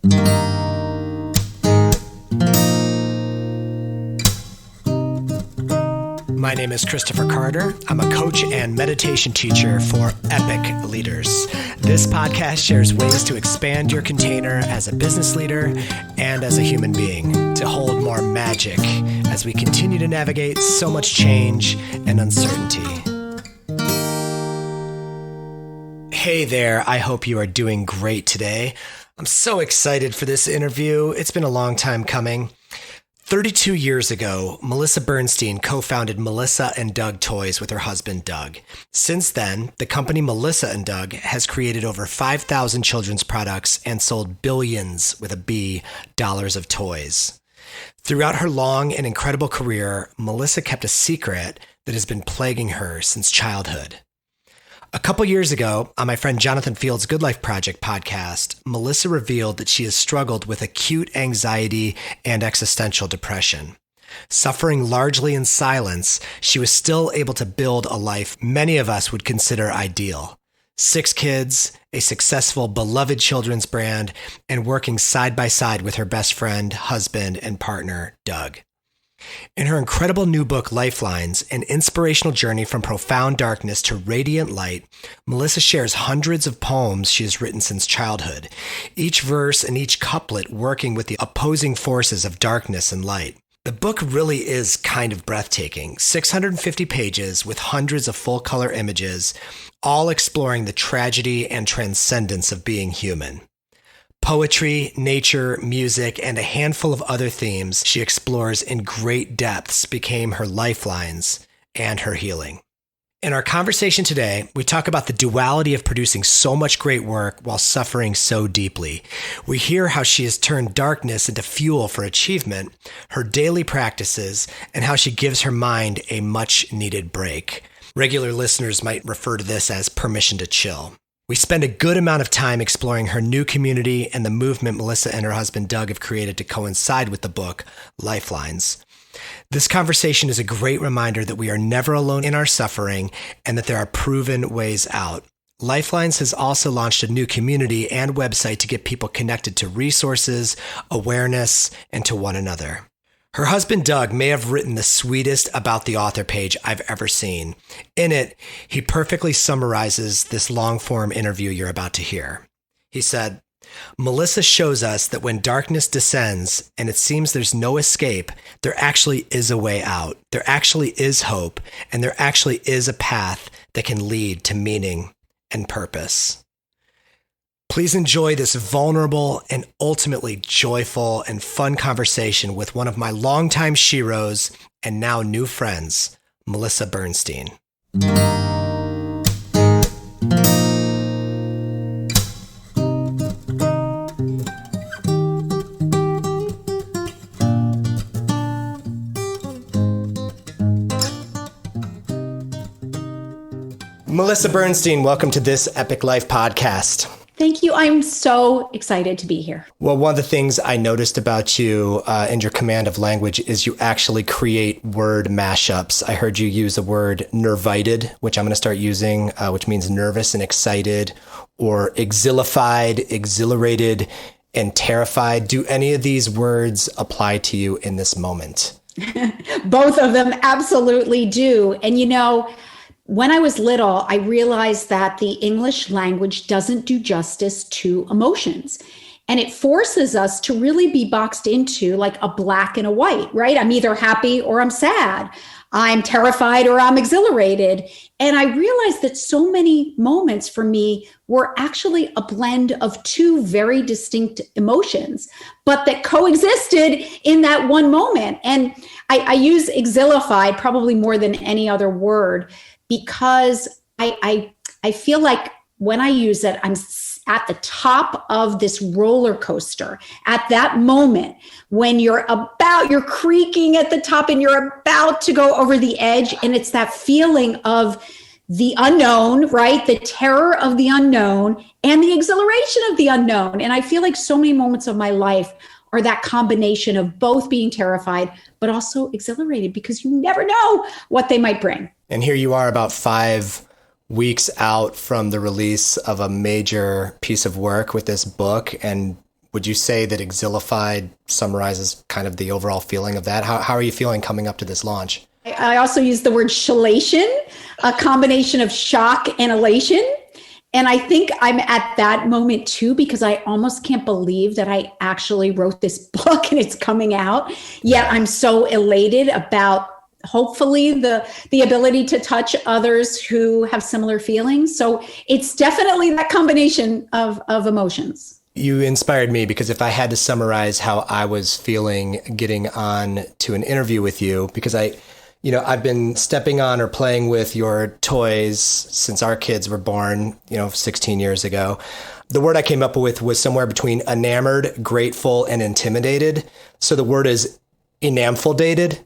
My name is Christopher Carter. I'm a coach and meditation teacher for epic leaders. This podcast shares ways to expand your container as a business leader and as a human being to hold more magic as we continue to navigate so much change and uncertainty. Hey there, I hope you are doing great today. I'm so excited for this interview. It's been a long time coming. 32 years ago, Melissa Bernstein co-founded Melissa & Doug Toys with her husband, Doug. Since then, the company Melissa & Doug has created over 5,000 children's products and sold billions, with a B, dollars of toys. Throughout her long and incredible career, Melissa kept a secret that has been plaguing her since childhood. A couple years ago, on my friend Jonathan Field's Good Life Project podcast, Melissa revealed that she has struggled with acute anxiety and existential depression. Suffering largely in silence, she was still able to build a life many of us would consider ideal. 6 kids, a successful, beloved children's brand, and working side by side with her best friend, husband, and partner, Doug. In her incredible new book, Lifelines, an inspirational journey from profound darkness to radiant light, Melissa shares hundreds of poems she has written since childhood, each verse and each couplet working with the opposing forces of darkness and light. The book really is kind of breathtaking, 650 pages with hundreds of full-color images, all exploring the tragedy and transcendence of being human. Poetry, nature, music, and a handful of other themes she explores in great depths became her lifelines and her healing. In our conversation today, we talk about the duality of producing so much great work while suffering so deeply. We hear how she has turned darkness into fuel for achievement, her daily practices, and how she gives her mind a much-needed break. Regular listeners might refer to this as permission to chill. We spend a good amount of time exploring her new community and the movement Melissa and her husband Doug have created to coincide with the book, Lifelines. This conversation is a great reminder that we are never alone in our suffering and that there are proven ways out. Lifelines has also launched a new community and website to get people connected to resources, awareness, and to one another. Her husband, Doug, may have written the sweetest About the Author page I've ever seen. In it, he perfectly summarizes this long-form interview you're about to hear. He said, "Melissa shows us that when darkness descends and it seems there's no escape, there actually is a way out. There actually is hope, and there actually is a path that can lead to meaning and purpose." Please enjoy this vulnerable and ultimately joyful and fun conversation with one of my longtime sheroes and now new friends, Melissa Bernstein. Melissa Bernstein, welcome to This Epic Life podcast. Thank you. I'm so excited to be here. Well, one of the things I noticed about you and your command of language is you actually create word mashups. I heard you use the word nervited, which I'm going to start using, which means nervous and excited, or exilified, exhilarated, and terrified. Do any of these words apply to you in this moment? Both of them absolutely do. And when I was little, I realized that the English language doesn't do justice to emotions. And it forces us to really be boxed into like a black and a white, right? I'm either happy or I'm sad. I'm terrified or I'm exhilarated. And I realized that so many moments for me were actually a blend of two very distinct emotions, but that coexisted in that one moment. And I use exilified probably more than any other word because I feel like when I use it, I'm at the top of this roller coaster at that moment when you're creaking at the top and you're about to go over the edge. And it's that feeling of the unknown, right? The terror of the unknown and the exhilaration of the unknown. And I feel like so many moments of my life are that combination of both being terrified, but also exhilarated because you never know what they might bring. And here you are about 5 weeks out from the release of a major piece of work with this book and Would you say that exilified summarizes kind of the overall feeling of that? How are you feeling coming up to this launch? I also use the word shalation, a combination of shock and elation. And I think I'm at that moment too, because I almost can't believe that I actually wrote this book and it's coming out. Yet I'm so elated about hopefully the ability to touch others who have similar feelings. So it's definitely that combination of emotions. You inspired me because if I had to summarize how I was feeling getting on to an interview with you, because I've been stepping on or playing with your toys since our kids were born, 16 years ago. The word I came up with was somewhere between enamored, grateful, and intimidated. So the word is enamphildated.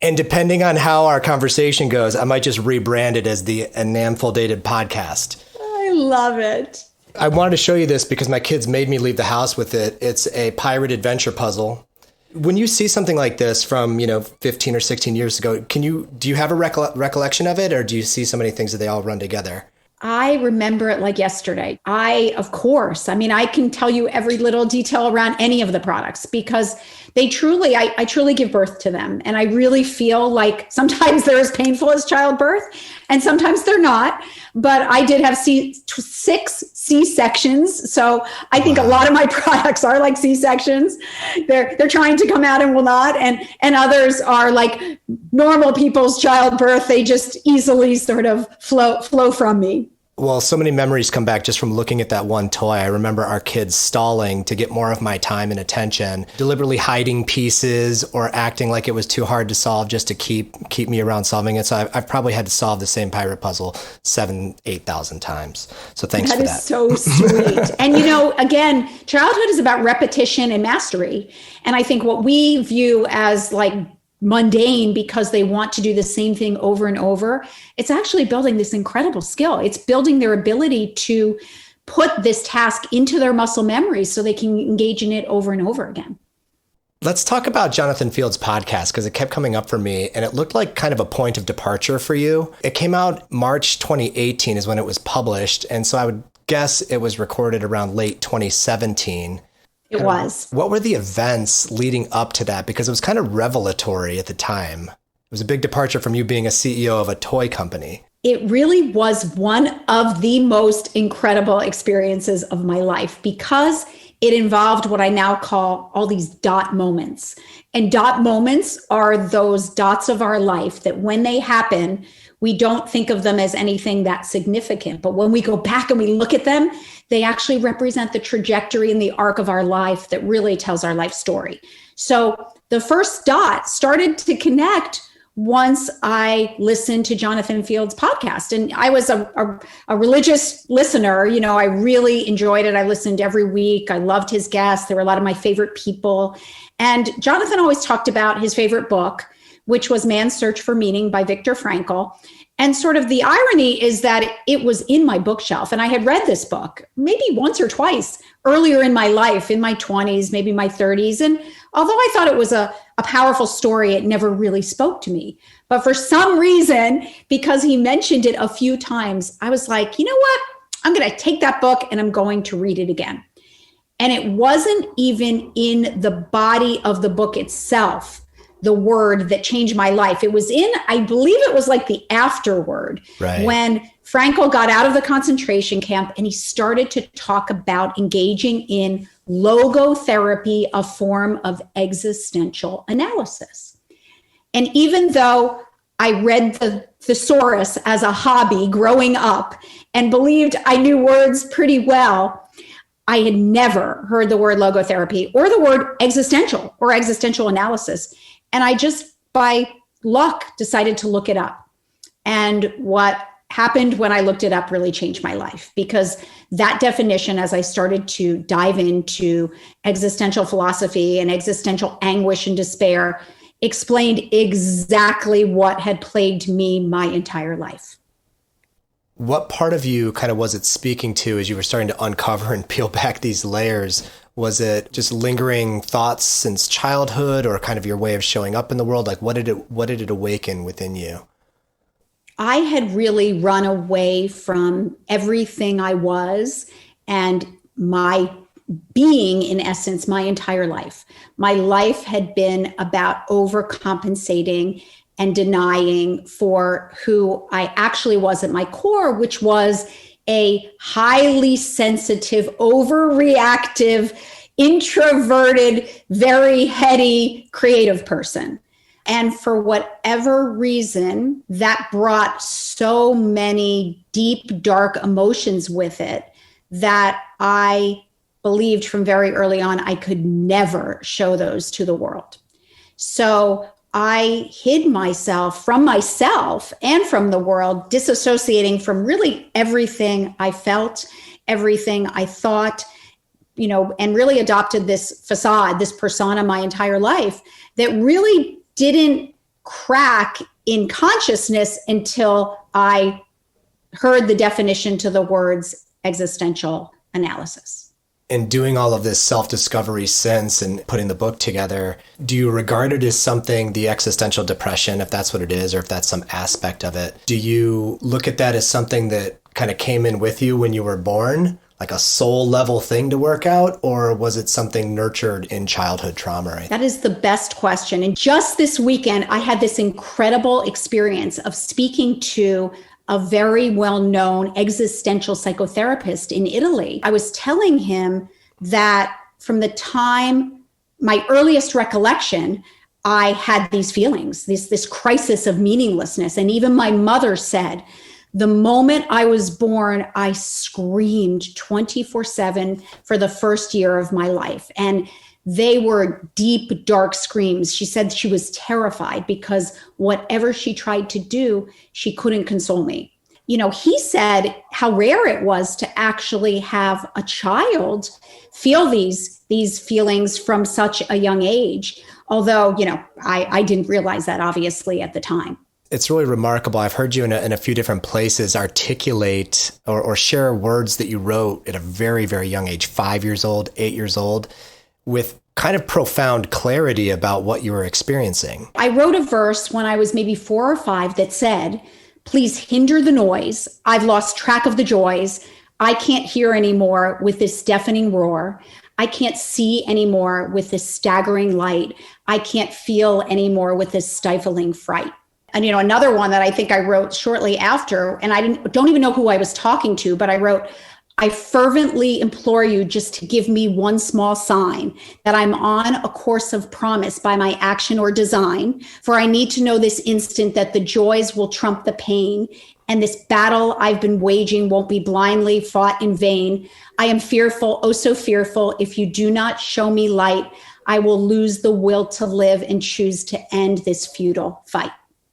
And depending on how our conversation goes, I might just rebrand it as the Enamphildated Podcast. I love it. I wanted to show you this because my kids made me leave the house with it. It's a pirate adventure puzzle. When you see something like this from, 15 or 16 years ago, do you have a recollection of it, or do you see so many things that they all run together? I remember it like yesterday. I can tell you every little detail around any of the products because I truly give birth to them. And I really feel like sometimes they're as painful as childbirth and sometimes they're not. But I did have 6 C-sections. So I think a lot of my products are like C-sections. They're trying to come out and will not. And others are like normal people's childbirth. They just easily sort of flow from me. Well, so many memories come back just from looking at that one toy. I remember our kids stalling to get more of my time and attention, deliberately hiding pieces or acting like it was too hard to solve just to keep me around solving it. So I've probably had to solve the same pirate puzzle 7,000-8,000 times. So thanks for that. That is so sweet. And again, childhood is about repetition and mastery. And I think what we view as like mundane because they want to do the same thing over and over, it's actually building this incredible skill. It's building their ability to put this task into their muscle memory so they can engage in it over and over again. Let's talk about Jonathan Field's podcast because it kept coming up for me and it looked like kind of a point of departure for you. It came out March 2018 is when it was published. And so I would guess it was recorded around late 2017. It was. What were the events leading up to that? Because it was kind of revelatory at the time. It was a big departure from you being a CEO of a toy company. It really was one of the most incredible experiences of my life because it involved what I now call all these dot moments. And dot moments are those dots of our life that when they happen, we don't think of them as anything that significant. But when we go back and we look at them, they actually represent the trajectory and the arc of our life that really tells our life story. So the first dot started to connect once I listened to Jonathan Field's podcast. And I was a religious listener. I really enjoyed it. I listened every week. I loved his guests. They were a lot of my favorite people. And Jonathan always talked about his favorite book, which was Man's Search for Meaning by Viktor Frankl. And sort of the irony is that it was in my bookshelf. And I had read this book maybe once or twice earlier in my life, in my 20s, maybe my 30s. And although I thought it was a powerful story, it never really spoke to me. But for some reason, because he mentioned it a few times, I was like, you know what? I'm going to take that book and I'm going to read it again. And it wasn't even in the body of the book itself, the word that changed my life. It was in, I believe it was like the afterword, right, when Frankl got out of the concentration camp and he started to talk about engaging in logotherapy, a form of existential analysis. And even though I read the thesaurus as a hobby growing up and believed I knew words pretty well, I had never heard the word logotherapy or the word existential or existential analysis. And I just, by luck, decided to look it up. And what happened when I looked it up really changed my life, because that definition, as I started to dive into existential philosophy and existential anguish and despair, explained exactly what had plagued me my entire life. What part of you kind of was it speaking to as you were starting to uncover and peel back these layers? Was it just lingering thoughts since childhood, or kind of your way of showing up in the world? Like, what did it awaken within you? I had really run away from everything I was and my being, in essence, my entire life. My life had been about overcompensating and denying for who I actually was at my core, which was a highly sensitive, overreactive, introverted, very heady, creative person. And for whatever reason, that brought so many deep, dark emotions with it that I believed from very early on I could never show those to the world. So I hid myself and from the world, disassociating from really everything I felt, everything I thought, and really adopted this facade, this persona my entire life that really didn't crack in consciousness until I heard the definition to the words existential analysis. In doing all of this self-discovery since and putting the book together, do you regard it as something, the existential depression, if that's what it is, or if that's some aspect of it, do you look at that as something that kind of came in with you when you were born, like a soul level thing to work out, or was it something nurtured in childhood trauma? That is the best question. And just this weekend, I had this incredible experience of speaking to a very well-known existential psychotherapist in Italy. I was telling him that from the time, my earliest recollection, I had these feelings, this crisis of meaninglessness. And even my mother said, the moment I was born, I screamed 24/7 for the first year of my life. And they were deep, dark screams. She said she was terrified because whatever she tried to do, she couldn't console me. He said how rare it was to actually have a child feel these feelings from such a young age. Although, I didn't realize that obviously at the time. It's really remarkable. I've heard you in a few different places articulate or share words that you wrote at a very, very young age, 5 years old, 8 years old, with kind of profound clarity about what you were experiencing. I wrote a verse when I was maybe 4 or 5 that said, "Please hinder the noise. I've lost track of the joys. I can't hear anymore with this deafening roar. I can't see anymore with this staggering light. I can't feel anymore with this stifling fright." And, another one that I think I wrote shortly after, and I don't even know who I was talking to, but I wrote, "I fervently implore you just to give me one small sign that I'm on a course of promise by my action or design, for I need to know this instant that the joys will trump the pain, and this battle I've been waging won't be blindly fought in vain. I am fearful, oh so fearful, if you do not show me light, I will lose the will to live and choose to end this futile fight."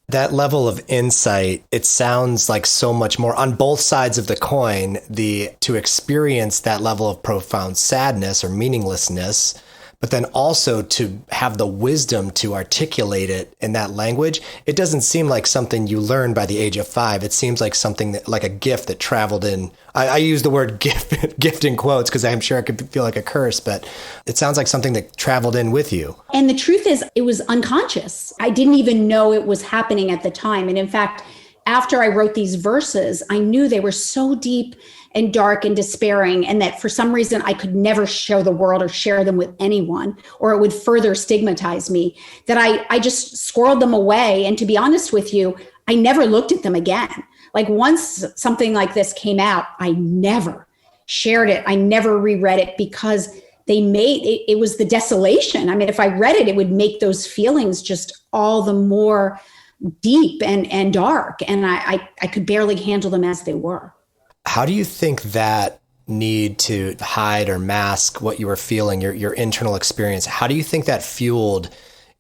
That level of insight, it sounds like so much more on both sides of the coin, to experience that level of profound sadness or meaninglessness, but then also to have the wisdom to articulate it in that language. It doesn't seem like something you learn by the age of 5. It seems like something that, like a gift that traveled in. I use the word gift in quotes because I'm sure it could feel like a curse, but it sounds like something that traveled in with you. And the truth is, it was unconscious. I didn't even know it was happening at the time. And in fact, after I wrote these verses, I knew they were so deep and dark and despairing, and that for some reason I could never show the world or share them with anyone, or it would further stigmatize me, that I just squirreled them away. And to be honest with you, I never looked at them again. Like once something like this came out, I never shared it. I never reread it because it was the desolation. I mean, if I read it, it would make those feelings just all the more deep and dark. And I could barely handle them as they were. How do you think that need to hide or mask what you were feeling, your internal experience, how do you think that fueled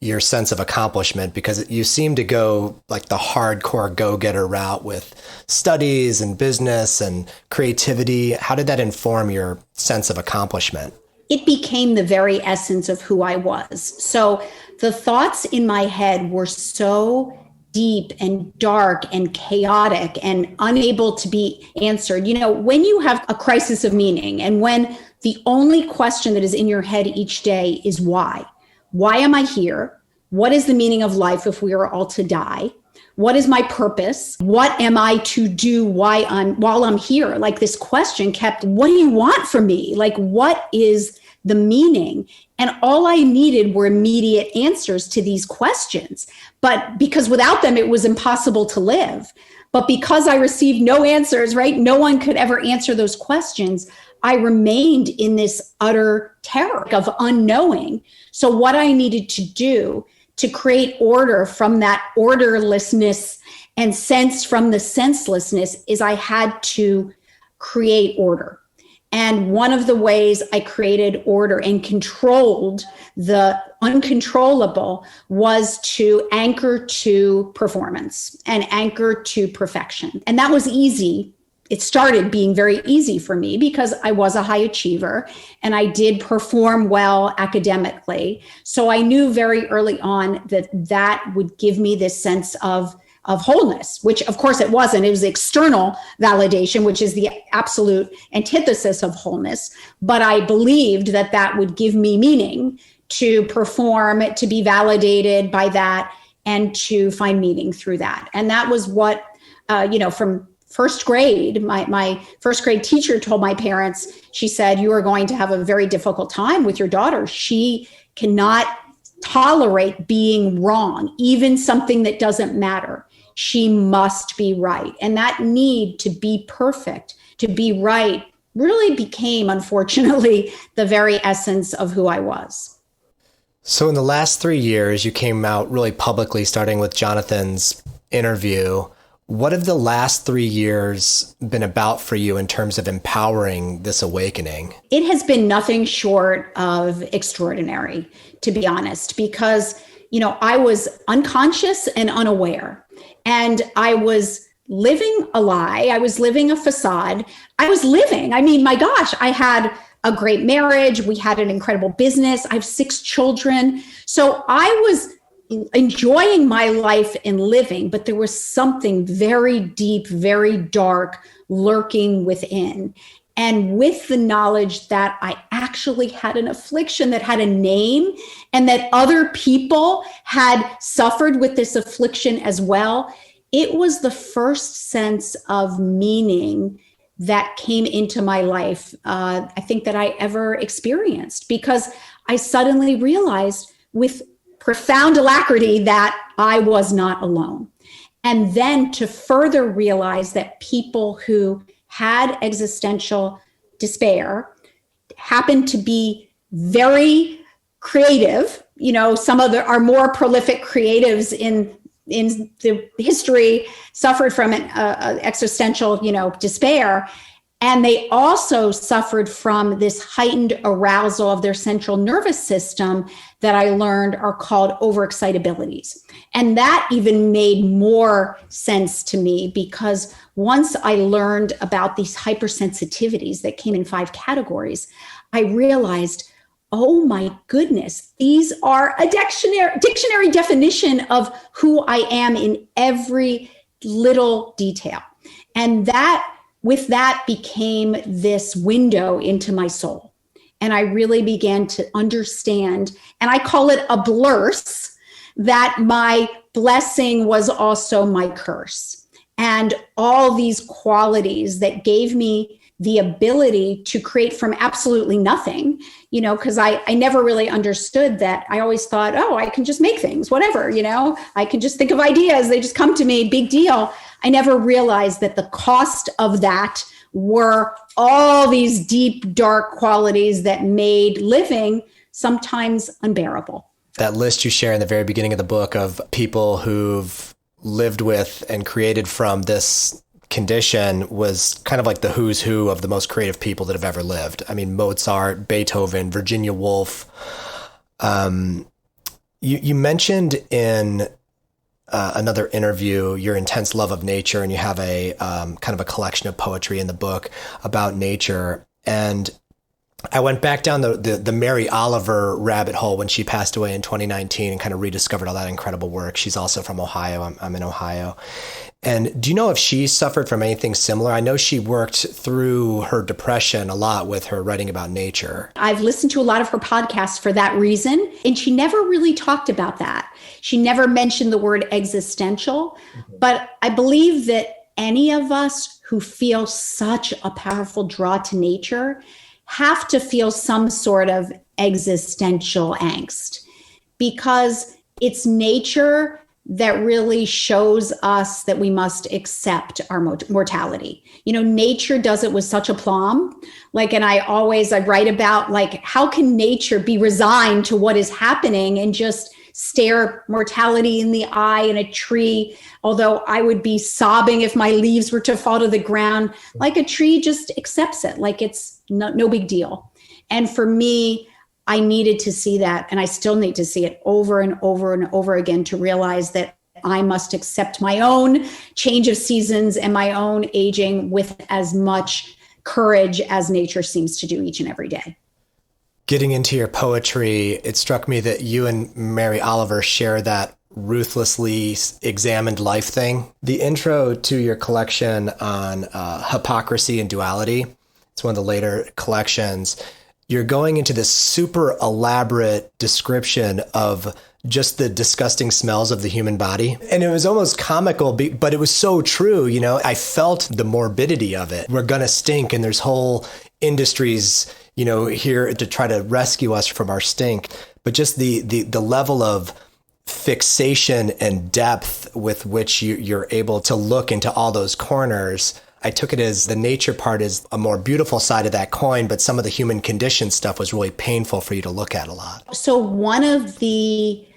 your sense of accomplishment? Because you seem to go like the hardcore go-getter route with studies and business and creativity. How did that inform your sense of accomplishment? It became the very essence of who I was. So the thoughts in my head were so deep and dark and chaotic and unable to be answered. When you have a crisis of meaning and when the only question that is in your head each day is why? Why am I here? What is the meaning of life if we are all to die? what is my purpose? What am I to do while I'm here? Like this question kept, what do you want from me? Like, what is the meaning? And all I needed were immediate answers to these questions. But because without them, it was impossible to live. But because I received no answers, right? No one could ever answer those questions. I remained in this utter terror of unknowing. So what I needed to do to create order from that orderlessness and sense from the senselessness is I had to create order. And one of the ways I created order and controlled the uncontrollable was to anchor to performance and anchor to perfection. And that was easy. It started being very easy for me because I was a high achiever and I did perform well academically. So I knew very early on that that would give me this sense of wholeness, which of course it wasn't. It was external validation, which is the absolute antithesis of wholeness. But I believed that that would give me meaning to perform, to be validated by that, and to find meaning through that. And that was what, from first grade, my first grade teacher told my parents, she said, you are going to have a very difficult time with your daughter. She cannot tolerate being wrong, even something that doesn't matter. She must be right. And that need to be perfect, to be right, really became, unfortunately, the very essence of who I was. So in the last 3 years, you came out really publicly, starting with Jonathan's interview. What have the last 3 years been about for you in terms of empowering this awakening? It has been nothing short of extraordinary, to be honest, because, I was unconscious and unaware. And I was living a lie. I was living a facade. My gosh, I had a great marriage. We had an incredible business. I have 6 children. So I was enjoying my life and living, but there was something very deep, very dark lurking within. And with the knowledge that I actually had an affliction that had a name and that other people had suffered with this affliction as well, it was the first sense of meaning that came into my life, I think, that I ever experienced, because I suddenly realized with profound alacrity that I was not alone. And then to further realize that people who had existential despair happened to be very creative. Some of our more prolific creatives in the history suffered from an existential, despair. And they also suffered from this heightened arousal of their central nervous system that I learned are called overexcitabilities. And that even made more sense to me, because once I learned about these hypersensitivities that came in 5 categories, I realized, oh my goodness, these are a dictionary definition of who I am in every little detail. And that with that became this window into my soul. And I really began to understand, and I call it a blurse, that my blessing was also my curse. And all these qualities that gave me the ability to create from absolutely nothing, because I never really understood that. I always thought, I can just make things, whatever, I can just think of ideas. They just come to me, big deal. I never realized that the cost of that were all these deep, dark qualities that made living sometimes unbearable. That list you share in the very beginning of the book of people who've lived with and created from this condition was kind of like the who's who of the most creative people that have ever lived. I mean, Mozart, Beethoven, Virginia Woolf. You mentioned in another interview your intense love of nature, and you have a kind of a collection of poetry in the book about nature. And I went back down the Mary Oliver rabbit hole when she passed away in 2019 and kind of rediscovered all that incredible work. She's also from Ohio. I'm in Ohio. And do you know if she suffered from anything similar? I know she worked through her depression a lot with her writing about nature. I've listened to a lot of her podcasts for that reason, and she never really talked about that. She never mentioned the word existential, but I believe that any of us who feel such a powerful draw to nature have to feel some sort of existential angst, because it's nature that really shows us that we must accept our mortality. You know, nature does it with such aplomb. Like, and I write about, like, how can nature be resigned to what is happening and just stare mortality in the eye in a tree, although I would be sobbing if my leaves were to fall to the ground. Like, a tree just accepts it, like it's no big deal. And for me, I needed to see that, and I still need to see it over and over and over again to realize that I must accept my own change of seasons and my own aging with as much courage as nature seems to do each and every day. Getting into your poetry, it struck me that you and Mary Oliver share that ruthlessly examined life thing. The intro to your collection on hypocrisy and duality, it's one of the later collections. You're going into this super elaborate description of just the disgusting smells of the human body. And it was almost comical, but it was so true. You know, I felt the morbidity of it. We're going to stink, and there's whole industries, you know, here to try to rescue us from our stink. But just the level of fixation and depth with which you're able to look into all those corners, I took it as the nature part is a more beautiful side of that coin, but some of the human condition stuff was really painful for you to look at a lot. So one of the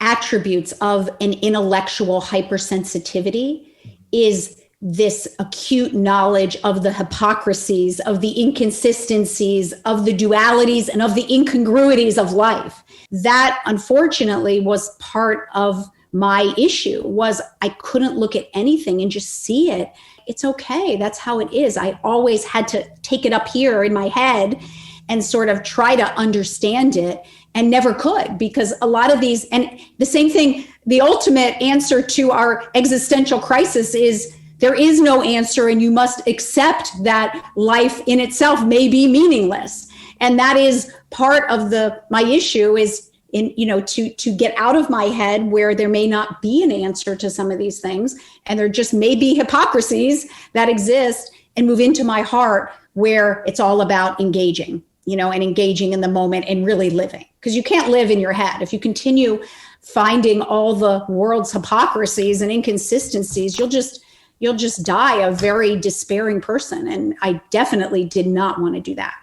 attributes of an intellectual hypersensitivity is this acute knowledge of the hypocrisies, of the inconsistencies, of the dualities, and of the incongruities of life. That, unfortunately, was part of my issue, was I couldn't look at anything and just see it. It's okay. That's how it is. I always had to take it up here in my head and sort of try to understand it, and never could, because a lot of these, and the same thing, the ultimate answer to our existential crisis is there is no answer, and you must accept that life in itself may be meaningless. And that is part of my issue is to get out of my head where there may not be an answer to some of these things, and there just may be hypocrisies that exist, and move into my heart where it's all about engaging, and engaging in the moment and really living. Because you can't live in your head. If you continue finding all the world's hypocrisies and inconsistencies, you'll just die a very despairing person. And I definitely did not want to do that.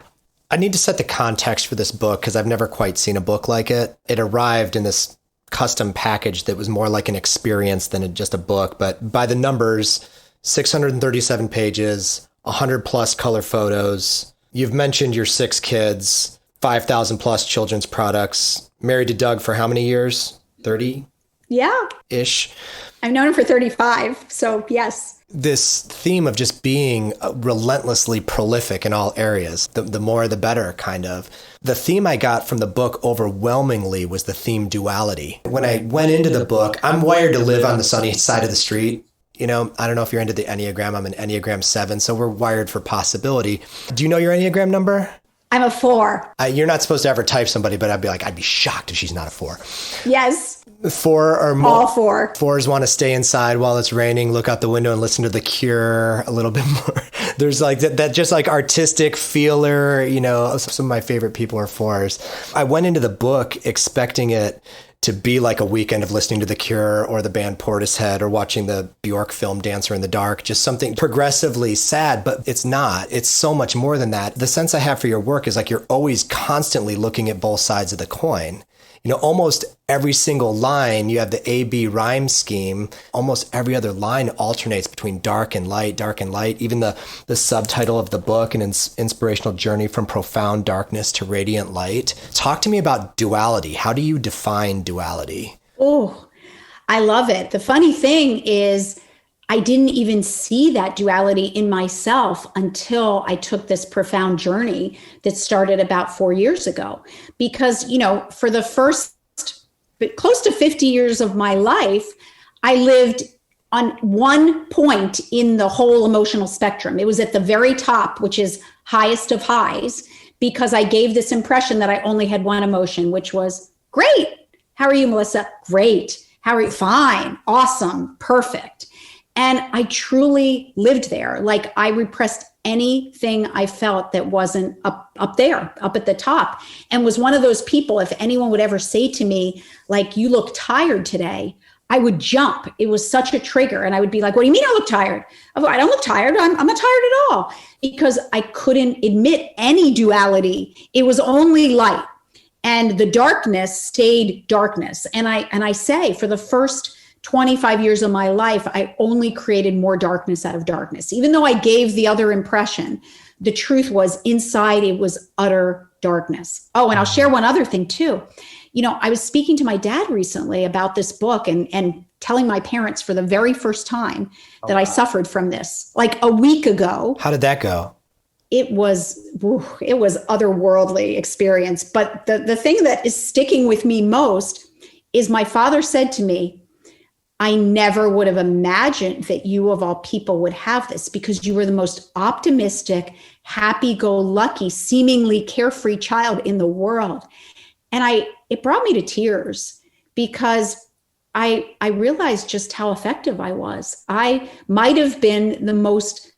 I need to set the context for this book because I've never quite seen a book like it. It arrived in this custom package that was more like an experience than just a book. But by the numbers, 637 pages, 100 plus color photos. You've mentioned your 6 kids, 5,000 plus children's products. Married to Doug for how many years? 30? Yeah. Ish. I've known him for 35. So yes. This theme of just being relentlessly prolific in all areas, the more the better, kind of. The theme I got from the book overwhelmingly was the theme duality. When I went into the book, I'm wired to live on the sunny side of the street. I don't know if you're into the Enneagram. I'm an Enneagram 7, so we're wired for possibility. Do you know your Enneagram number? I'm a 4. You're not supposed to ever type somebody, but I'd be shocked if she's not a 4. Yes. 4 or more. All 4. 4s want to stay inside while it's raining, look out the window and listen to The Cure a little bit more. There's like that just like artistic feeler, some of my favorite people are 4s. I went into the book expecting it to be like a weekend of listening to The Cure or the band Portishead or watching the Bjork film Dancer in the Dark, just something progressively sad, but it's not. It's so much more than that. The sense I have for your work is like you're always constantly looking at both sides of the coin. Almost every single line, you have the A-B rhyme scheme. Almost every other line alternates between dark and light, dark and light. Even the subtitle of the book, An Inspirational Journey from Profound Darkness to Radiant Light. Talk to me about duality. How do you define duality? Oh, I love it. The funny thing is, I didn't even see that duality in myself until I took this profound journey that started about 4 years ago. Because, for the first close to 50 years of my life, I lived on one point in the whole emotional spectrum. It was at the very top, which is highest of highs, because I gave this impression that I only had one emotion, which was great. How are you, Melissa? Great. How are you? Fine. Awesome. Perfect. And I truly lived there. Like, I repressed anything I felt that wasn't up there, up at the top, and was one of those people, if anyone would ever say to me, like, you look tired today, I would jump. It was such a trigger. And I would be like, what do you mean I look tired? I don't look tired. I'm not tired at all, because I couldn't admit any duality. It was only light, and the darkness stayed darkness. And I say, for the first 25 years of my life, I only created more darkness out of darkness. Even though I gave the other impression, the truth was inside, it was utter darkness. Oh, and I'll share one other thing too. I was speaking to my dad recently about this book and telling my parents for the very first time that I suffered from this, like a week ago. How did that go? It was otherworldly experience. But the thing that is sticking with me most is my father said to me, I never would have imagined that you of all people would have this, because you were the most optimistic, happy-go-lucky, seemingly carefree child in the world. And it brought me to tears, because I realized just how effective I was. I might have been the most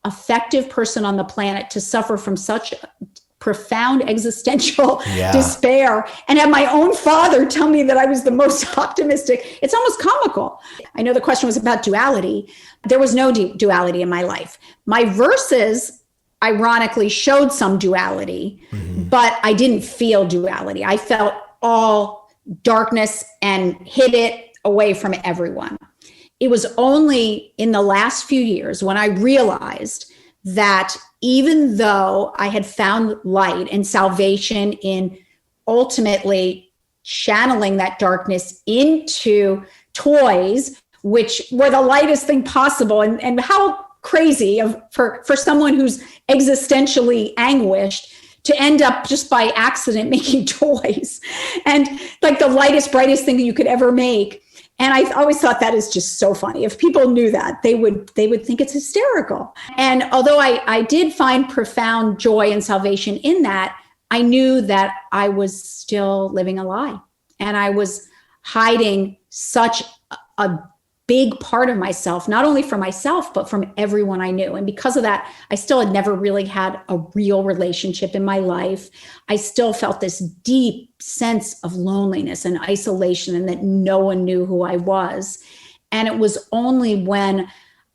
effective person on the planet to suffer from such profound existential despair, and have my own father tell me that I was the most optimistic. It's almost comical. I know the question was about duality. There was no duality in my life. My verses, ironically, showed some duality, but I didn't feel duality. I felt all darkness and hid it away from everyone. It was only in the last few years when I realized that even though I had found light and salvation in ultimately channeling that darkness into toys, which were the lightest thing possible, and how crazy for someone who's existentially anguished to end up just by accident making toys, and like the lightest, brightest thing that you could ever make. And I always thought that is just so funny. If people knew that, they would think it's hysterical. And although I did find profound joy and salvation in that, I knew that I was still living a lie. And I was hiding such a big part of myself, not only from myself, but from everyone I knew. And because of that, I still had never really had a real relationship in my life. I still felt this deep sense of loneliness and isolation, and that no one knew who I was. And it was only when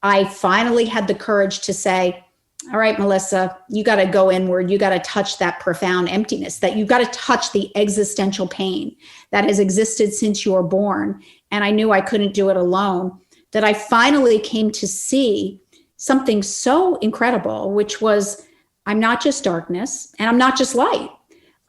I finally had the courage to say, all right, Melissa, you got to go inward. You got to touch that profound emptiness, that you got to touch the existential pain that has existed since you were born. And I knew I couldn't do it alone, that I finally came to see something so incredible, which was, I'm not just darkness and I'm not just light.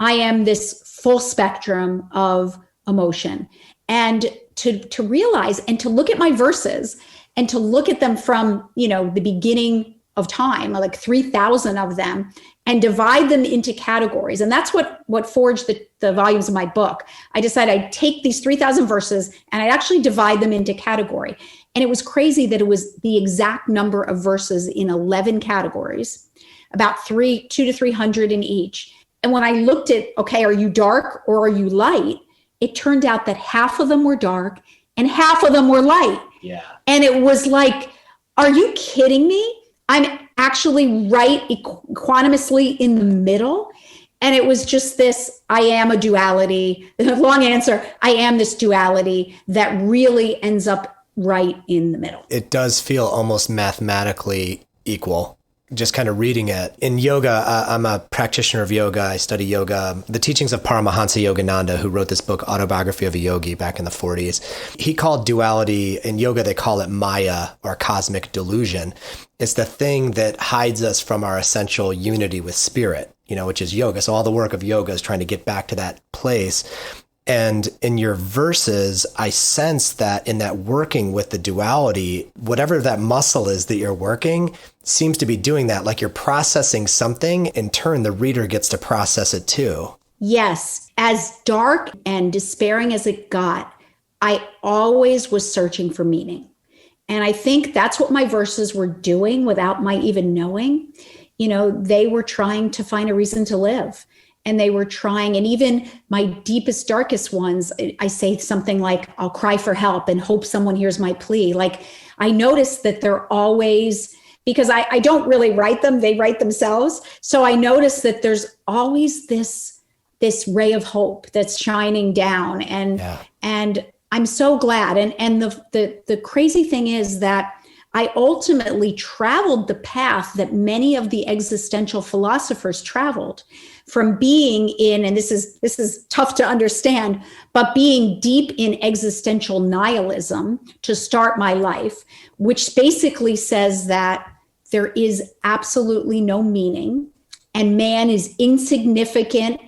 I am this full spectrum of emotion. And to realize and to look at my verses and to look at them from, the beginning of time, like 3,000 of them, and divide them into categories. And that's what forged the volumes of my book. I decided I'd take these 3,000 verses and I'd actually divide them into category. And it was crazy that it was the exact number of verses in 11 categories, about 200 to 300 in each. And when I looked at, okay, are you dark or are you light? It turned out that half of them were dark and half of them were light. Yeah. And it was like, are you kidding me? I'm actually right equanimously in the middle. And it was just this, I am a duality. The long answer, I am this duality that really ends up right in the middle. It does feel almost mathematically equal. Just kind of reading it. In yoga, I'm a practitioner of yoga. I study yoga. The teachings of Paramahansa Yogananda, who wrote this book, Autobiography of a Yogi, back in the 40s. He called duality, in yoga, they call it Maya, or cosmic delusion. It's the thing that hides us from our essential unity with spirit, which is yoga. So all the work of yoga is trying to get back to that place. And in your verses, I sense that in that working with the duality, whatever that muscle is that you're working seems to be doing that. Like you're processing something, in turn, the reader gets to process it too. Yes. As dark and despairing as it got, I always was searching for meaning. And I think that's what my verses were doing without my even knowing. They were trying to find a reason to live. And they were trying, and even my deepest, darkest ones, I say something like, I'll cry for help and hope someone hears my plea. Like I noticed that they're always, because I don't really write them, they write themselves. So I noticed that there's always this ray of hope that's shining down. And I'm so glad. And the crazy thing is that I ultimately traveled the path that many of the existential philosophers traveled, from being in, and this is tough to understand, but being deep in existential nihilism to start my life, which basically says that there is absolutely no meaning and man is insignificant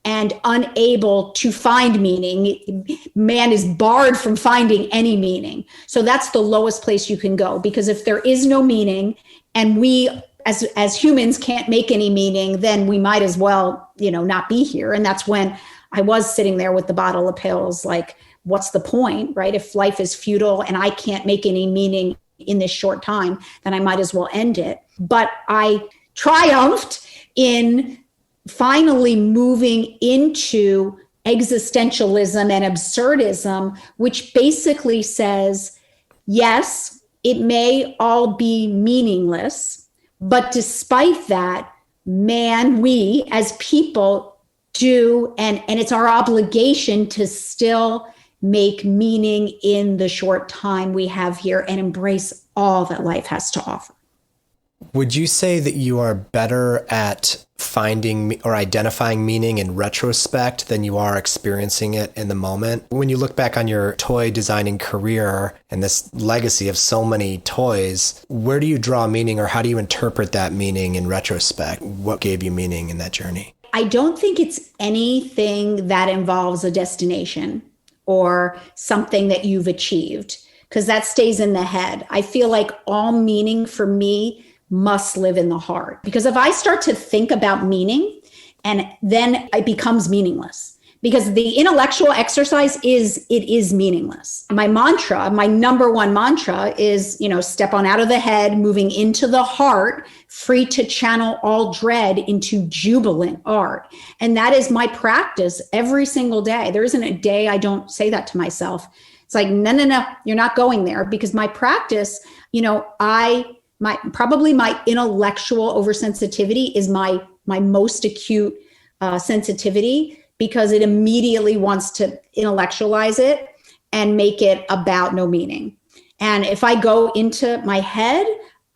and unable to find meaning. Man is barred from finding any meaning. So that's the lowest place you can go, because if there is no meaning and we as humans can't make any meaning, then we might as well, not be here. And that's when I was sitting there with the bottle of pills, like, what's the point, right? If life is futile and I can't make any meaning in this short time, then I might as well end it. But I triumphed in finally moving into existentialism and absurdism, which basically says, yes, it may all be meaningless, but despite that, we as people do, and it's our obligation to still make meaning in the short time we have here and embrace all that life has to offer. Would you say that you are better at finding or identifying meaning in retrospect than you are experiencing it in the moment? When you look back on your toy designing career and this legacy of so many toys, where do you draw meaning, or how do you interpret that meaning in retrospect? What gave you meaning in that journey? I don't think it's anything that involves a destination or something that you've achieved, because that stays in the head. I feel like all meaning for me must live in the heart. Because if I start to think about meaning, and then it becomes meaningless, because the intellectual exercise is meaningless. My number one mantra is, step on out of the head, moving into the heart, free to channel all dread into jubilant art. And that is my practice every single day. There isn't a day I don't say that to myself. It's like, no, you're not going there, because my practice, my intellectual oversensitivity is my most acute sensitivity, because it immediately wants to intellectualize it and make it about no meaning. And if I go into my head,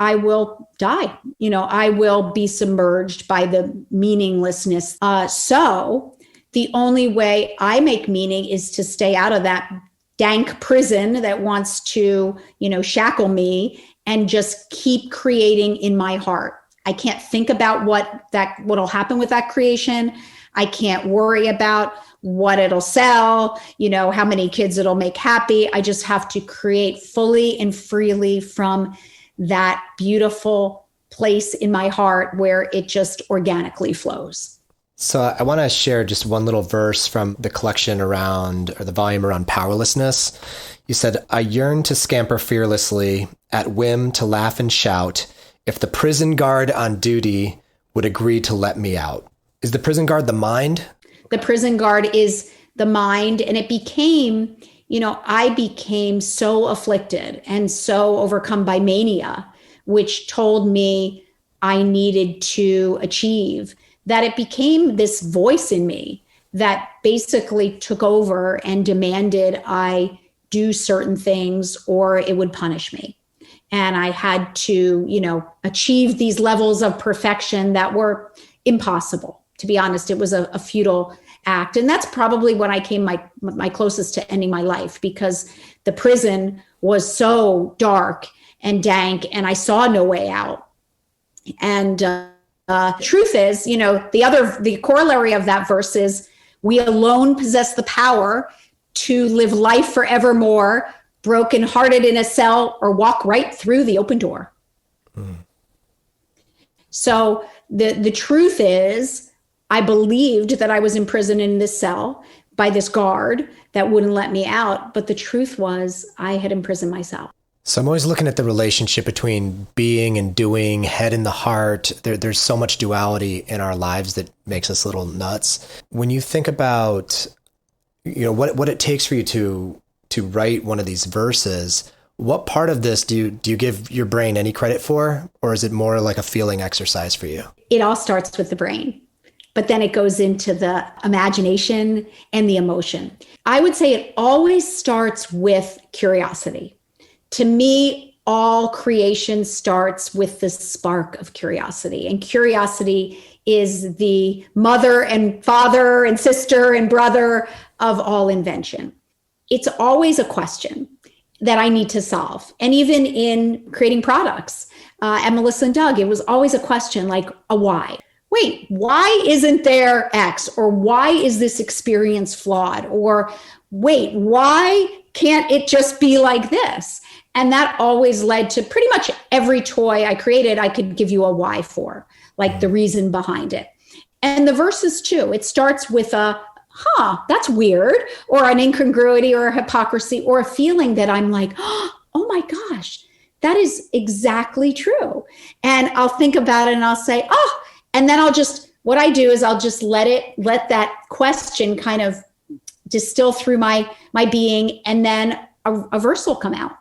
I will die. I will be submerged by the meaninglessness. So the only way I make meaning is to stay out of that dank prison that wants to, shackle me, and just keep creating in my heart. I can't think about what'll happen with that creation. I can't worry about what it'll sell, how many kids it'll make happy. I just have to create fully and freely from that beautiful place in my heart where it just organically flows. So I want to share just one little verse from the collection around, or the volume around powerlessness. You said, I yearn to scamper fearlessly, at whim to laugh and shout, if the prison guard on duty would agree to let me out. Is the prison guard the mind? The prison guard is the mind. And it became, I became so afflicted and so overcome by mania, which told me I needed to achieve, that it became this voice in me that basically took over and demanded I do certain things or it would punish me. And I had to, achieve these levels of perfection that were impossible. To be honest, it was a futile act. And that's probably when I came my closest to ending my life, because the prison was so dark and dank and I saw no way out. And truth is, the corollary of that verse is, We alone possess the power to live life forevermore, brokenhearted in a cell, or walk right through the open door. So the truth is, I believed that I was imprisoned in this cell by this guard that wouldn't let me out. But the truth was, I had imprisoned myself. So I'm always looking at the relationship between being and doing, head and the heart. There's so much duality in our lives that makes us a little nuts. When you think about, what it takes for you to write one of these verses, what part of this do you give your brain any credit for? Or is it more like a feeling exercise for you? It all starts with the brain, but then it goes into the imagination and the emotion. I would say it always starts with curiosity. To me, all creation starts with the spark of curiosity. And curiosity is the mother and father and sister and brother of all invention. It's always a question that I need to solve. And even in creating products at Melissa and Doug, it was always a question like a why. Wait, why isn't there X? Or why is this experience flawed? Or wait, why can't it just be like this? And that always led to pretty much every toy I created, I could give you a why for, like the reason behind it. And the verses too, it starts with a, that's weird, or an incongruity or a hypocrisy or a feeling that I'm like, oh my gosh, that is exactly true. And I'll think about it and I'll say, and then what I do is I'll just let that question kind of distill through my being, and then a verse will come out.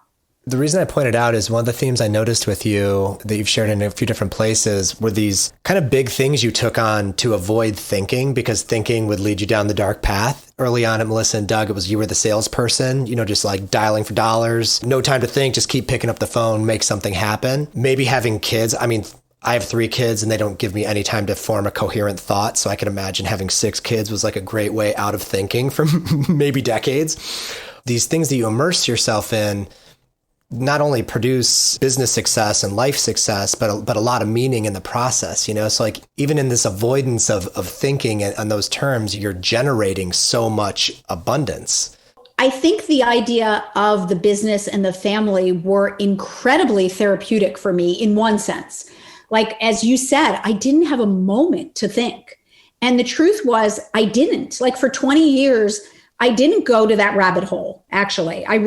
The reason I pointed out is one of the themes I noticed with you that you've shared in a few different places were these kind of big things you took on to avoid thinking, because thinking would lead you down the dark path. Early on at Melissa and Doug, it was you were the salesperson, just like dialing for dollars, no time to think, just keep picking up the phone, make something happen. Maybe having kids. I mean, I have 3 kids and they don't give me any time to form a coherent thought. So I can imagine having 6 kids was like a great way out of thinking for maybe decades. These things that you immerse yourself in not only produce business success and life success, but a lot of meaning in the process, So like even in this avoidance of thinking on those terms, you're generating so much abundance. I think the idea of the business and the family were incredibly therapeutic for me in one sense. Like, as you said, I didn't have a moment to think. And the truth was I didn't. Like for 20 years, I didn't go to that rabbit hole, actually. I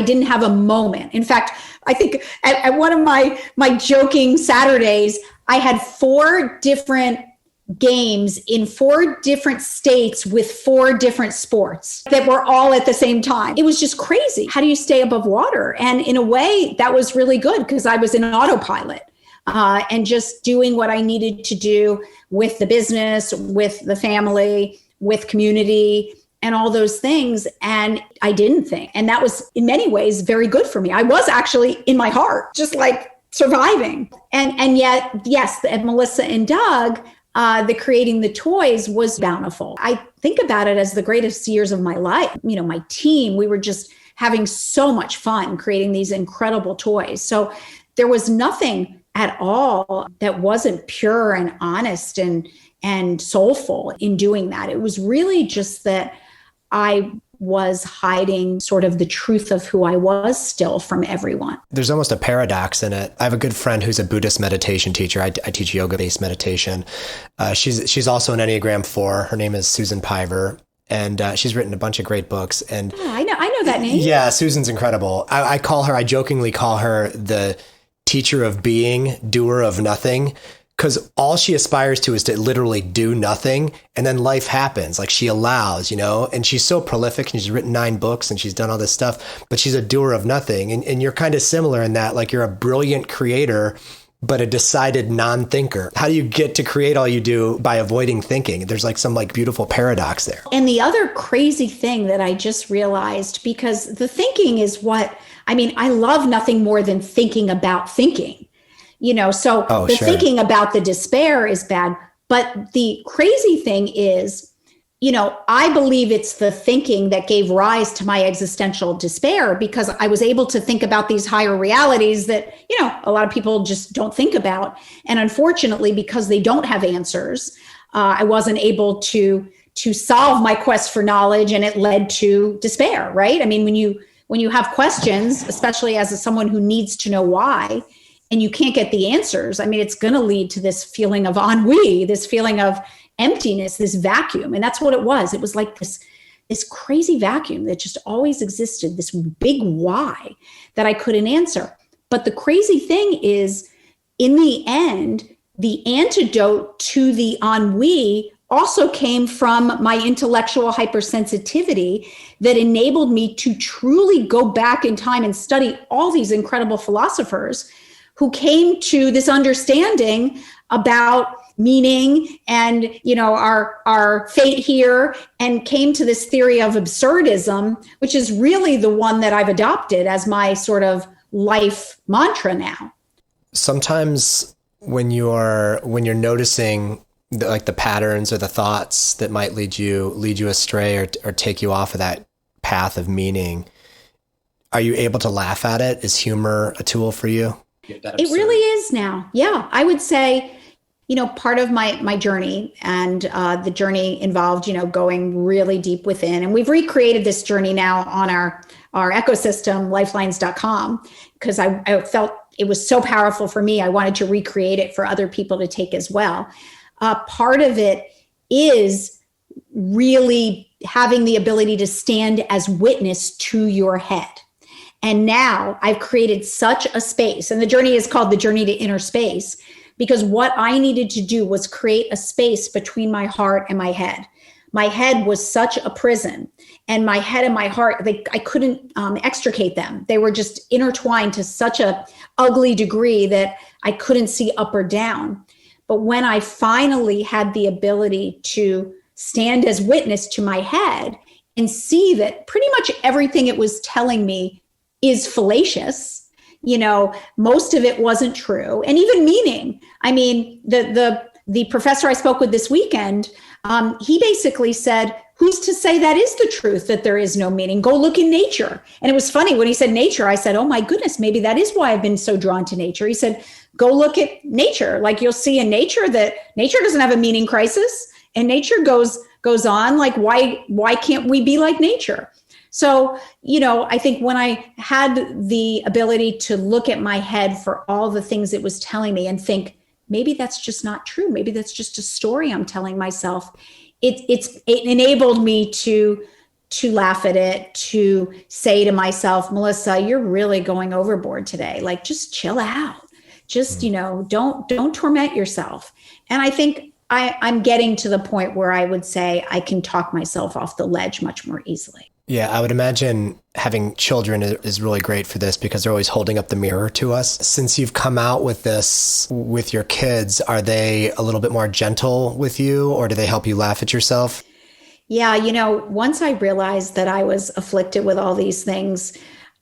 didn't have a moment. In fact, I think at one of my joking Saturdays, I had 4 different games in 4 different states with 4 different sports that were all at the same time. It was just crazy. How do you stay above water? And in a way, that was really good because I was in an autopilot and just doing what I needed to do with the business, with the family, with community, and all those things. And I didn't think. And that was in many ways very good for me. I was actually in my heart, just like surviving. And yet, yes, at Melissa and Doug, the creating the toys was bountiful. I think about it as the greatest years of my life. My team, we were just having so much fun creating these incredible toys. So there was nothing at all that wasn't pure and honest and soulful in doing that. It was really just that I was hiding sort of the truth of who I was still from everyone. There's almost a paradox in it. I have a good friend who's a Buddhist meditation teacher. I teach yoga-based meditation. She's also an Enneagram 4. Her name is Susan Piver, and she's written a bunch of great books. And I know that name. Yeah, Susan's incredible. I jokingly call her the teacher of being, doer of nothing. Because all she aspires to is to literally do nothing. And then life happens. Like she allows, and she's so prolific and she's written 9 books and she's done all this stuff, but she's a doer of nothing. And you're kind of similar in that, like you're a brilliant creator, but a decided non-thinker. How do you get to create all you do by avoiding thinking? There's like some like beautiful paradox there. And the other crazy thing that I just realized, because the thinking is I love nothing more than thinking about thinking. Thinking about the despair is bad. But the crazy thing is, I believe it's the thinking that gave rise to my existential despair, because I was able to think about these higher realities that, a lot of people just don't think about. And unfortunately, because they don't have answers, I wasn't able to to solve my quest for knowledge, and it led to despair, right? I mean, when you have questions, especially as someone who needs to know why, and you can't get the answers, I mean, it's going to lead to this feeling of ennui, this feeling of emptiness, this vacuum. And that's what it was. It was like this crazy vacuum that just always existed, this big why that I couldn't answer. But the crazy thing is, in the end, the antidote to the ennui also came from my intellectual hypersensitivity that enabled me to truly go back in time and study all these incredible philosophers who came to this understanding about meaning and, our fate here, and came to this theory of absurdism, which is really the one that I've adopted as my sort of life mantra now. Sometimes when you're noticing the patterns or the thoughts that might lead you astray or take you off of that path of meaning, are you able to laugh at it? Is humor a tool for you? It really is now. Yeah, I would say, part of my journey, and the journey involved, going really deep within. And we've recreated this journey now on our ecosystem, lifelines.com, because I felt it was so powerful for me. I wanted to recreate it for other people to take as well. Part of it is really having the ability to stand as witness to your head. And now I've created such a space, and the journey is called the Journey to Inner Space, because what I needed to do was create a space between my heart and my head. My head was such a prison, and my head and my heart, I couldn't extricate them. They were just intertwined to such a ugly degree that I couldn't see up or down. But when I finally had the ability to stand as witness to my head and see that pretty much everything it was telling me is fallacious, most of it wasn't true. And even meaning, I mean, the professor I spoke with this weekend, he basically said, who's to say that is the truth, that there is no meaning? Go look in nature. And it was funny when he said nature, I said, oh my goodness, maybe that is why I've been so drawn to nature. He said, go look at nature. Like, you'll see in nature that nature doesn't have a meaning crisis, and nature goes on. Like, why can't we be like nature? So, I think when I had the ability to look at my head for all the things it was telling me and think, maybe that's just not true. Maybe that's just a story I'm telling myself. It enabled me to laugh at it, to say to myself, Melissa, you're really going overboard today. Like, just chill out. Just, don't torment yourself. And I think I'm getting to the point where I would say I can talk myself off the ledge much more easily. Yeah, I would imagine having children is really great for this, because they're always holding up the mirror to us. Since you've come out with this with your kids, are they a little bit more gentle with you, or do they help you laugh at yourself? Yeah, once I realized that I was afflicted with all these things,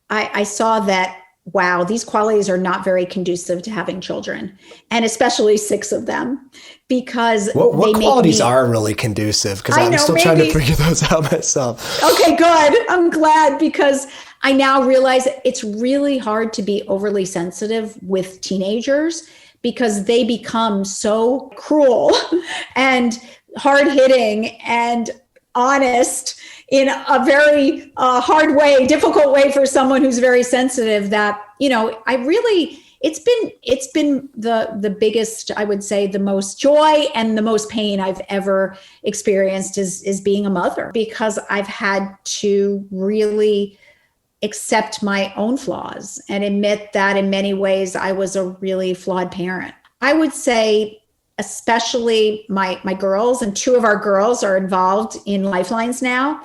I saw that, wow, these qualities are not very conducive to having children, and especially 6 of them, because what qualities are really conducive? Because I'm still trying to figure those out myself. Okay, good. I'm glad, because I now realize it's really hard to be overly sensitive with teenagers, because they become so cruel and hard-hitting and honest in a very hard way, difficult way for someone who's very sensitive, that, it's been the biggest, I would say, the most joy and the most pain I've ever experienced is being a mother, because I've had to really accept my own flaws and admit that in many ways I was a really flawed parent. I would say, especially my girls, and 2 of our girls are involved in Lifelines now.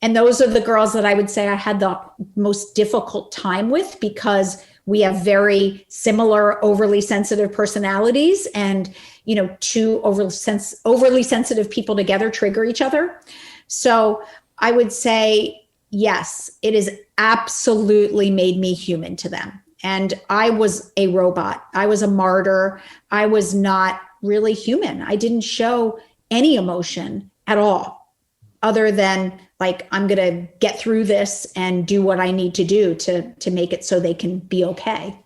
And those are the girls that I would say I had the most difficult time with, because we have very similar overly sensitive personalities, and, 2 overly sensitive people together trigger each other. So I would say, yes, it has absolutely made me human to them. And I was a robot. I was a martyr. I was not really human. I didn't show any emotion at all, other than, like, I'm going to get through this and do what I need to do to make it so they can be okay.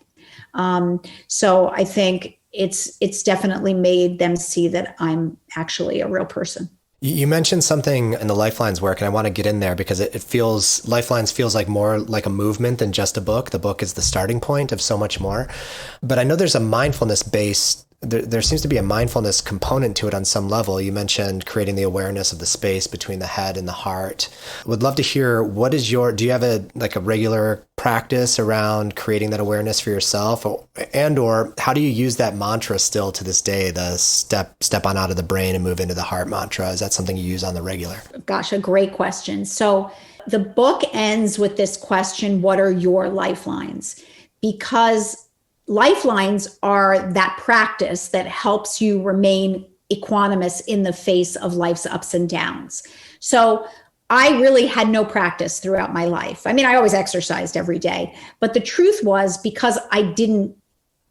So I think it's definitely made them see that I'm actually a real person. You mentioned something in the Lifelines work, and I want to get in there because it feels, Lifelines feels like more like a movement than just a book. The book is the starting point of so much more. But I know there's a mindfulness base. There seems to be a mindfulness component to it on some level. You mentioned creating the awareness of the space between the head and the heart. Would love to hear, do you have a regular practice around creating that awareness for yourself, or how do you use that mantra still to this day, the step on out of the brain and move into the heart mantra? Is that something you use on the regular? Gosh, a great question. So the book ends with this question, what are your lifelines? Because lifelines are that practice that helps you remain equanimous in the face of life's ups and downs. So I really had no practice throughout my life. I mean, I always exercised every day, but the truth was, because I didn't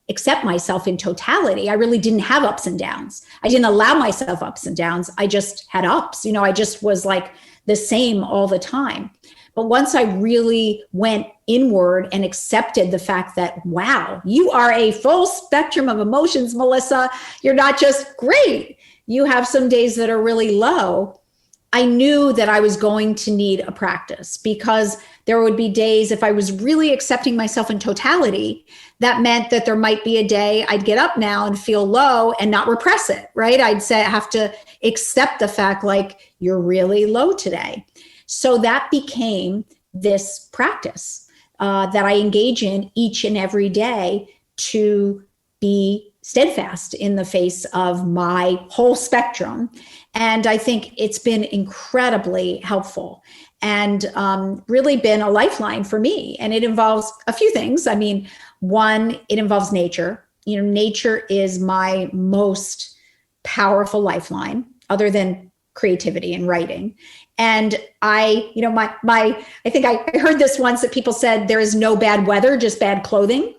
accept myself in totality, I really didn't have ups and downs. I didn't allow myself ups and downs. I just had ups. I just was like the same all the time. But once I really went inward and accepted the fact that, wow, you are a full spectrum of emotions, Melissa. You're not just great. You have some days that are really low. I knew that I was going to need a practice, because there would be days, if I was really accepting myself in totality, that meant that there might be a day I'd get up now and feel low and not repress it, right? I'd say I have to accept the fact, like, you're really low today. So that became this practice that I engage in each and every day to be steadfast in the face of my whole spectrum. And I think it's been incredibly helpful and really been a lifeline for me. And it involves a few things. I mean, one, it involves nature. Nature is my most powerful lifeline, other than creativity and writing. And I think I heard this once, that people said there is no bad weather, just bad clothing.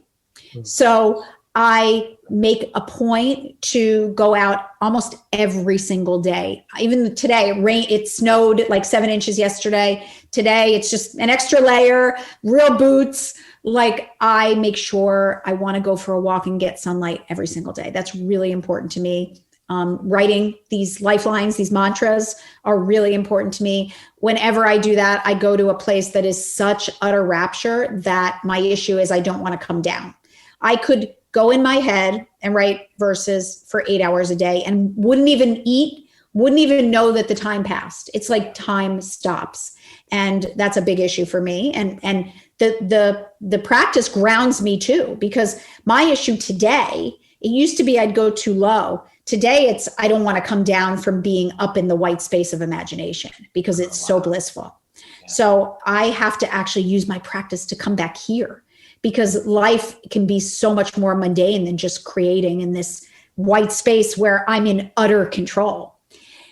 So I make a point to go out almost every single day. Even today, it snowed like 7 inches yesterday. Today, it's just an extra layer, real boots. Like, I make sure I want to go for a walk and get sunlight every single day. That's really important to me. Writing these lifelines, these mantras are really important to me. Whenever I do that, I go to a place that is such utter rapture that my issue is I don't want to come down. I could go in my head and write verses for 8 hours a day and wouldn't even eat, wouldn't even know that the time passed. It's like time stops. And that's a big issue for me. And the practice grounds me too, because my issue today, it used to be I'd go too low. Today, it's I don't want to come down from being up in the white space of imagination, because it's so blissful. Yeah. So I have to actually use my practice to come back here, because life can be so much more mundane than just creating in this white space where I'm in utter control.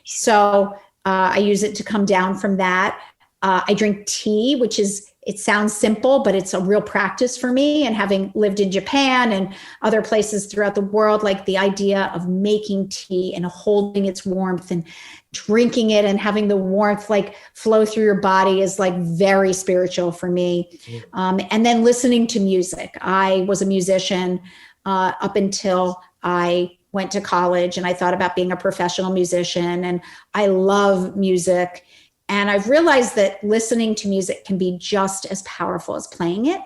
So I use it to come down from that. I drink tea, which is, it sounds simple, but it's a real practice for me. And having lived in Japan and other places throughout the world, like the idea of making tea and holding its warmth and drinking it and having the warmth like flow through your body is like very spiritual for me. And then listening to music. I was a musician up until I went to college, and I thought about being a professional musician, and I love music. And I've realized that listening to music can be just as powerful as playing it.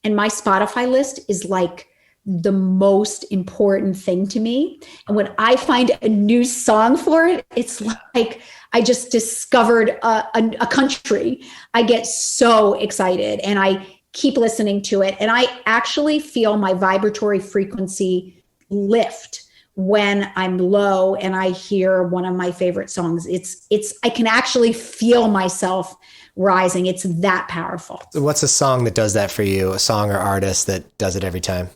And my Spotify list is like the most important thing to me. And when I find a new song for it, it's like I just discovered a country. I get so excited and I keep listening to it. And I actually feel my vibratory frequency lift when I'm low and I hear one of my favorite songs. I can actually feel myself rising. It's that powerful. What's a song that does that for you? A song or artist that does it every time?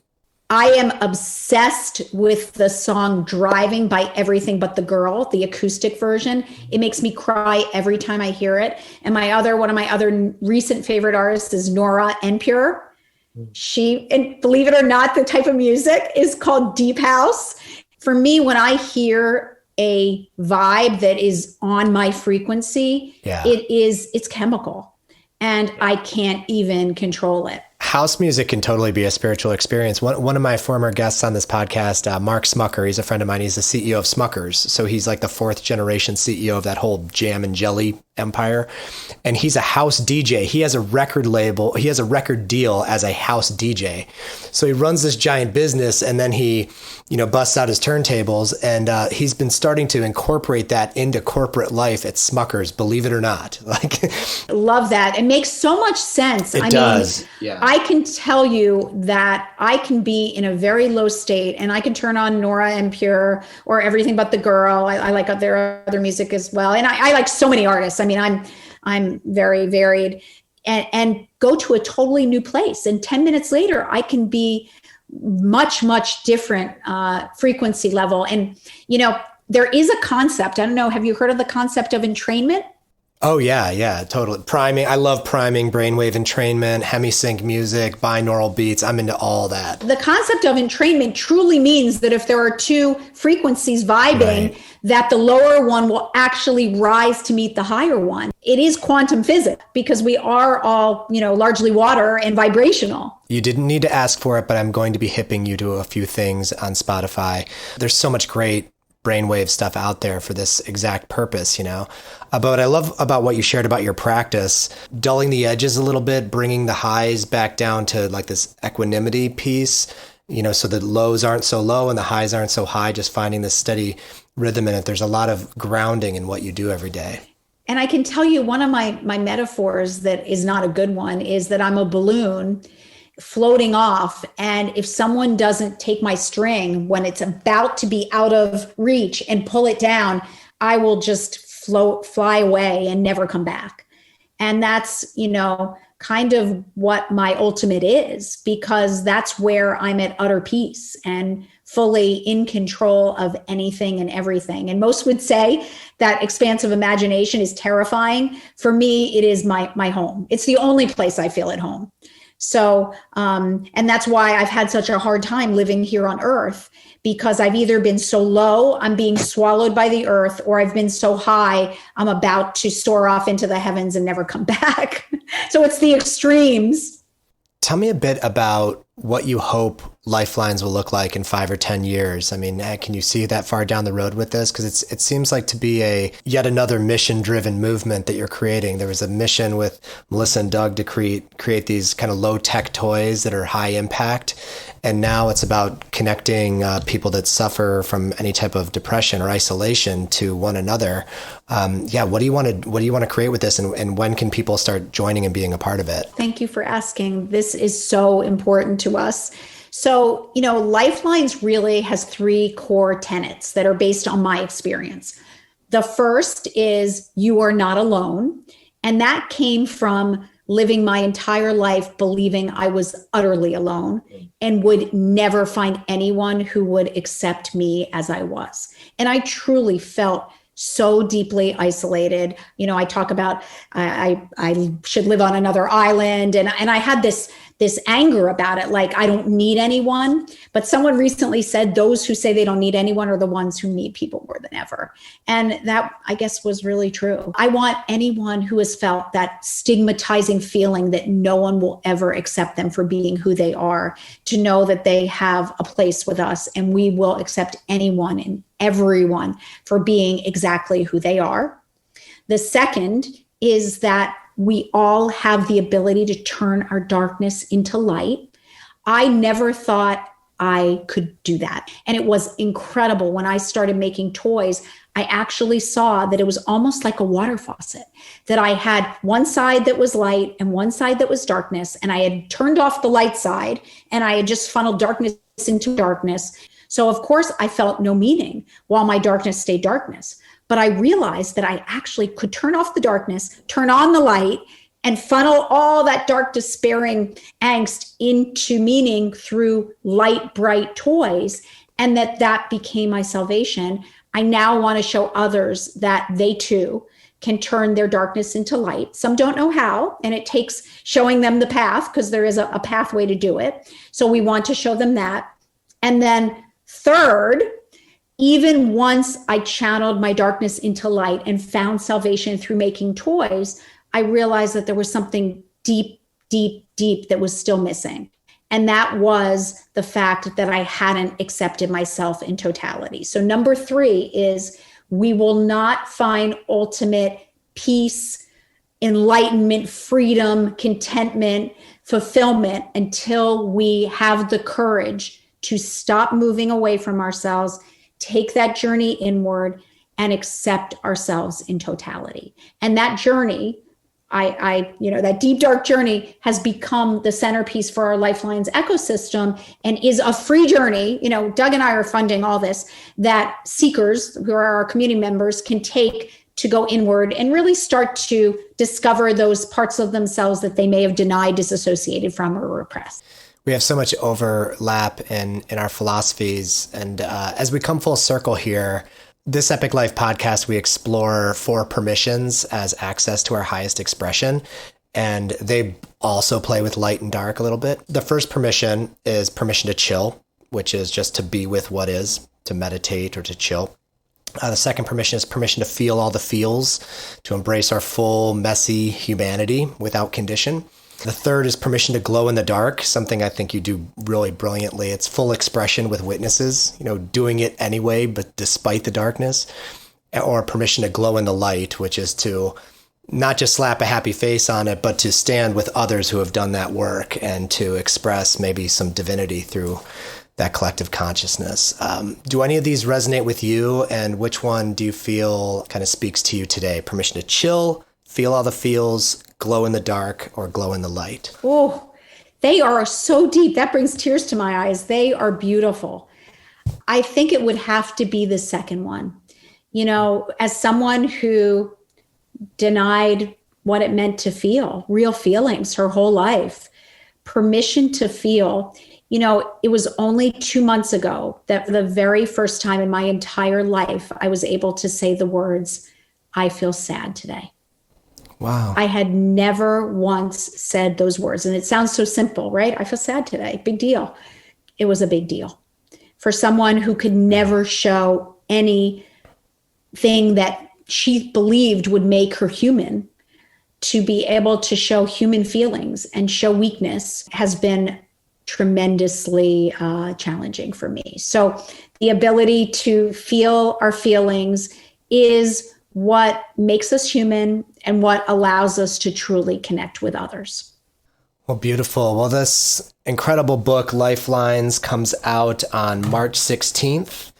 I am obsessed with the song Driving by Everything But the Girl, the acoustic version. It makes me cry every time I hear it. And one of my other recent favorite artists is Nora En Pure. And believe it or not, the type of music is called Deep House. For me, when I hear a vibe that is on my frequency, it's chemical and I can't even control it. House music can totally be a spiritual experience. One of my former guests on this podcast, Mark Smucker, he's a friend of mine. He's the CEO of Smuckers. So he's like the fourth generation CEO of that whole jam and jelly empire. And he's a house DJ. He has a record label. He has a record deal as a house DJ. So he runs this giant business, and then he, busts out his turntables, and he's been starting to incorporate that into corporate life at Smuckers, believe it or not. Love that. It makes so much sense. It does. Yeah. I can tell you that I can be in a very low state and I can turn on Nora and Pure or Everything But the Girl. I like their other music as well. And I like so many artists. I'm very varied and go to a totally new place. And 10 minutes later, I can be much, much different frequency level. And, there is a concept. I don't know. Have you heard of the concept of entrainment? Oh, yeah, totally. Priming. I love priming, brainwave entrainment, hemisync music, binaural beats. I'm into all that. The concept of entrainment truly means that if there are two frequencies vibing, right, that the lower one will actually rise to meet the higher one. It is quantum physics because we are all, largely water and vibrational. You didn't need to ask for it, but I'm going to be hipping you to a few things on Spotify. There's so much great brainwave stuff out there for this exact purpose, But what I love about what you shared about your practice, dulling the edges a little bit, bringing the highs back down to like this equanimity piece, so the lows aren't so low and the highs aren't so high, just finding this steady rhythm in it. There's a lot of grounding in what you do every day. And I can tell you one of my metaphors that is not a good one is that I'm a balloon floating off. And if someone doesn't take my string when it's about to be out of reach and pull it down, I will just fly away and never come back. And that's, kind of what my ultimate is, because that's where I'm at utter peace and fully in control of anything and everything. And most would say that expansive imagination is terrifying. For me, it is my home. It's the only place I feel at home. So, and that's why I've had such a hard time living here on Earth, because I've either been so low, I'm being swallowed by the earth, or I've been so high, I'm about to soar off into the heavens and never come back. So it's the extremes. Tell me a bit about what you hope Lifelines will look like in 5 or 10 years. Can you see that far down the road with this? Because it seems like to be yet another mission-driven movement that you're creating. There was a mission with Melissa and Doug to create these kind of low-tech toys that are high impact. And now it's about connecting people that suffer from any type of depression or isolation to one another. What do you want to create with this, and when can people start joining and being a part of it? Thank you for asking. This is so important to us. So, Lifelines really has 3 core tenets that are based on my experience. The first is you are not alone. And that came from living my entire life believing I was utterly alone and would never find anyone who would accept me as I was. And I truly felt so deeply isolated. I talk about I should live on another island. And I had this anger about it, like I don't need anyone. But someone recently said those who say they don't need anyone are the ones who need people more than ever. And that, I guess, was really true. I want anyone who has felt that stigmatizing feeling that no one will ever accept them for being who they are to know that they have a place with us, and we will accept anyone and everyone for being exactly who they are. The second is that we all have the ability to turn our darkness into light. I never thought I could do that. And it was incredible. When I started making toys, I actually saw that it was almost like a water faucet, that I had one side that was light and one side that was darkness. And I had turned off the light side and I had just funneled darkness into darkness. So of course I felt no meaning while my darkness stayed darkness. But I realized that I actually could turn off the darkness, turn on the light, and funnel all that dark, despairing angst into meaning through light, bright toys, and that became my salvation. I now want to show others that they too can turn their darkness into light. Some don't know how, and it takes showing them the path, because there is a pathway to do it. So we want to show them that. And then third, even once I channeled my darkness into light and found salvation through making toys, I realized that there was something deep deep that was still missing. And that was the fact that I hadn't accepted myself in totality. So number 3 is we will not find ultimate peace, enlightenment, freedom, contentment, fulfillment until we have the courage to stop moving away from ourselves, take that journey inward, and accept ourselves in totality. And that journey, that deep, dark journey has become the centerpiece for our Lifelines ecosystem and is a free journey. Doug and I are funding all this that seekers who are our community members can take to go inward and really start to discover those parts of themselves that they may have denied, disassociated from, or repressed. We have so much overlap in our philosophies. And as we come full circle here, this Epic Life podcast, we explore 4 permissions as access to our highest expression. And they also play with light and dark a little bit. The first permission is permission to chill, which is just to be with what is, to meditate or to chill. The second permission is permission to feel all the feels, to embrace our full, messy humanity without condition. The third is permission to glow in the dark, something I think you do really brilliantly. It's full expression with witnesses, doing it anyway, but despite the darkness. Or permission to glow in the light, which is to not just slap a happy face on it, but to stand with others who have done that work and to express maybe some divinity through that collective consciousness. Do any of these resonate with you? And which one do you feel kind of speaks to you today? Permission to chill, feel all the feels, glow in the dark, or glow in the light? Oh, they are so deep. That brings tears to my eyes. They are beautiful. I think it would have to be the second one. As someone who denied what it meant to feel, real feelings her whole life, permission to feel. It was only 2 months ago that for the very first time in my entire life, I was able to say the words, I feel sad today. Wow. I had never once said those words. And it sounds so simple, right? I feel sad today. Big deal. It was a big deal for someone who could never show anything that she believed would make her human. To be able to show human feelings and show weakness has been tremendously challenging for me. So the ability to feel our feelings is what makes us human and what allows us to truly connect with others. Well, beautiful. Well, this incredible book, Lifelines, comes out on March 16th,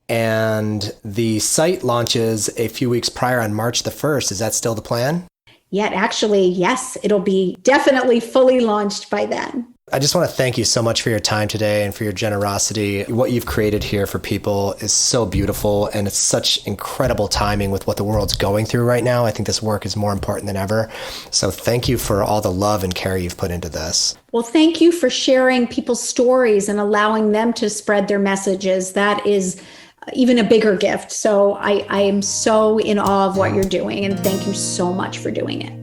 and the site launches a few weeks prior on March the 1st. Is that still the plan? Yet, actually, yes, it'll be definitely fully launched by then. I just want to thank you so much for your time today and for your generosity. What you've created here for people is so beautiful, and it's such incredible timing with what the world's going through right now. I think this work is more important than ever. So thank you for all the love and care you've put into this. Well, thank you for sharing people's stories and allowing them to spread their messages. That is even a bigger gift. So I am so in awe of what you're doing, and thank you so much for doing it.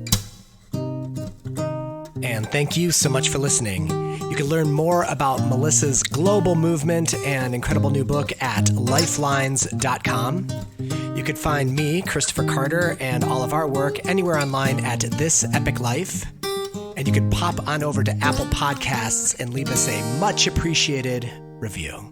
And thank you so much for listening. You can learn more about Melissa's global movement and incredible new book at lifelines.com. You could find me, Christopher Carter, and all of our work anywhere online at This Epic Life. And you could pop on over to Apple Podcasts and leave us a much appreciated review.